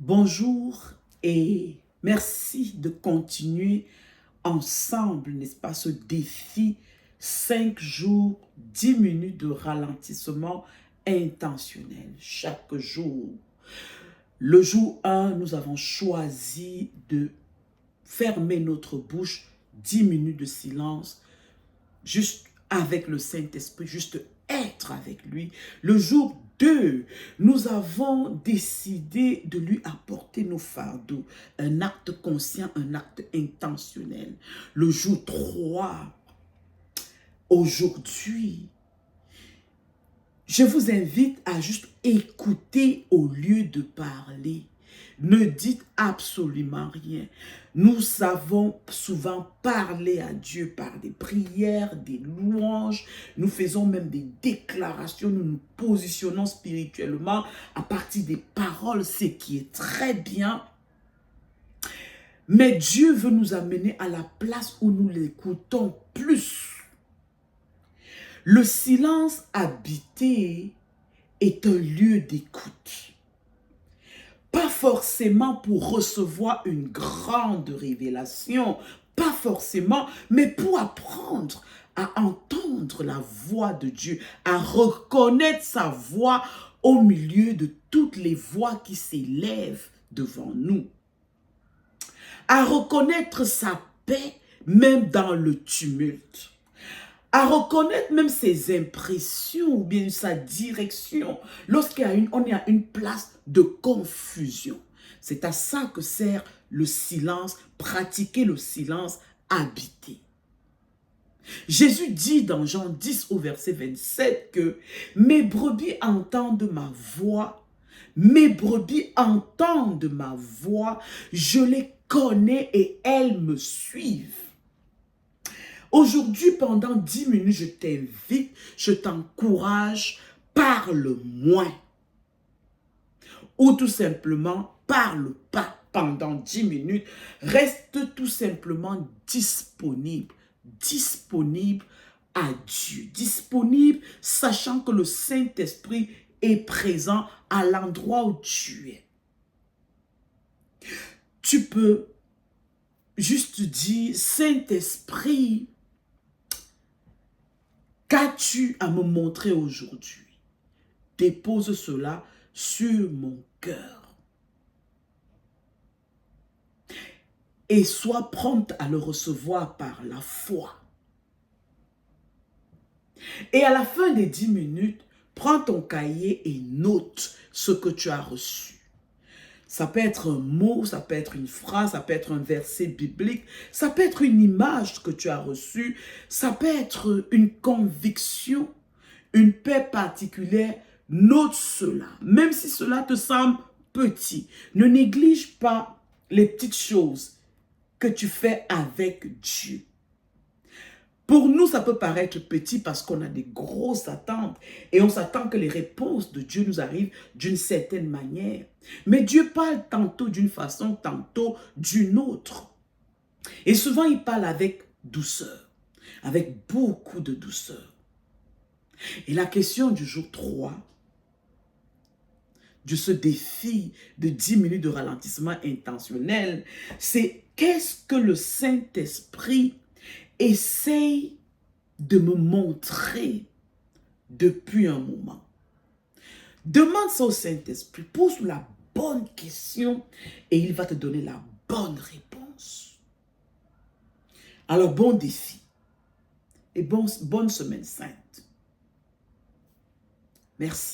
Bonjour et merci de continuer ensemble, n'est-ce pas, ce défi 5 jours, 10 minutes de ralentissement intentionnel chaque jour. Le jour 1, nous avons choisi de fermer notre bouche, 10 minutes de silence, juste avec le Saint-Esprit, juste être avec lui. Le jour 2, nous avons décidé de lui apporter nos fardeaux. Un acte conscient, un acte intentionnel. Le jour 3, aujourd'hui, je vous invite à juste écouter au lieu de parler. Ne dites absolument rien. Nous savons souvent parler à Dieu par des prières, des louanges. Nous faisons même des déclarations. Nous nous positionnons spirituellement à partir des paroles, ce qui est très bien. Mais Dieu veut nous amener à la place où nous l'écoutons plus. Le silence habité est un lieu d'écoute. Pas forcément pour recevoir une grande révélation, pas forcément, mais pour apprendre à entendre la voix de Dieu, à reconnaître sa voix au milieu de toutes les voix qui s'élèvent devant nous, à reconnaître sa paix même dans le tumulte, à reconnaître même ses impressions ou bien sa direction lorsqu'on est à une place de confusion. C'est à ça que sert le silence, pratiquer le silence habité. Jésus dit dans Jean 10 au verset 27 que « Mes brebis entendent ma voix, mes brebis entendent ma voix, je les connais et elles me suivent. » Aujourd'hui, pendant 10 minutes, je t'invite, je t'encourage, parle moins. Ou tout simplement, parle pas pendant 10 minutes. Reste tout simplement disponible. Disponible à Dieu. Disponible, sachant que le Saint-Esprit est présent à l'endroit où tu es. Tu peux juste dire, Saint-Esprit, qu'as-tu à me montrer aujourd'hui? Dépose cela sur mon cœur. Et sois prompte à le recevoir par la foi. Et à la fin des 10 minutes, prends ton cahier et note ce que tu as reçu. Ça peut être un mot, ça peut être une phrase, ça peut être un verset biblique, ça peut être une image que tu as reçue, ça peut être une conviction, une paix particulière. Note cela, même si cela te semble petit. Ne néglige pas les petites choses que tu fais avec Dieu. Pour nous, ça peut paraître petit parce qu'on a des grosses attentes et on s'attend que les réponses de Dieu nous arrivent d'une certaine manière. Mais Dieu parle tantôt d'une façon, tantôt d'une autre. Et souvent, il parle avec douceur, avec beaucoup de douceur. Et la question du jour 3, de ce défi de 10 minutes de ralentissement intentionnel, c'est qu'est-ce que le Saint-Esprit essaye de me montrer depuis un moment. Demande ça au Saint-Esprit, pose la bonne question et il va te donner la bonne réponse. Alors, bon défi et bonne semaine sainte. Merci.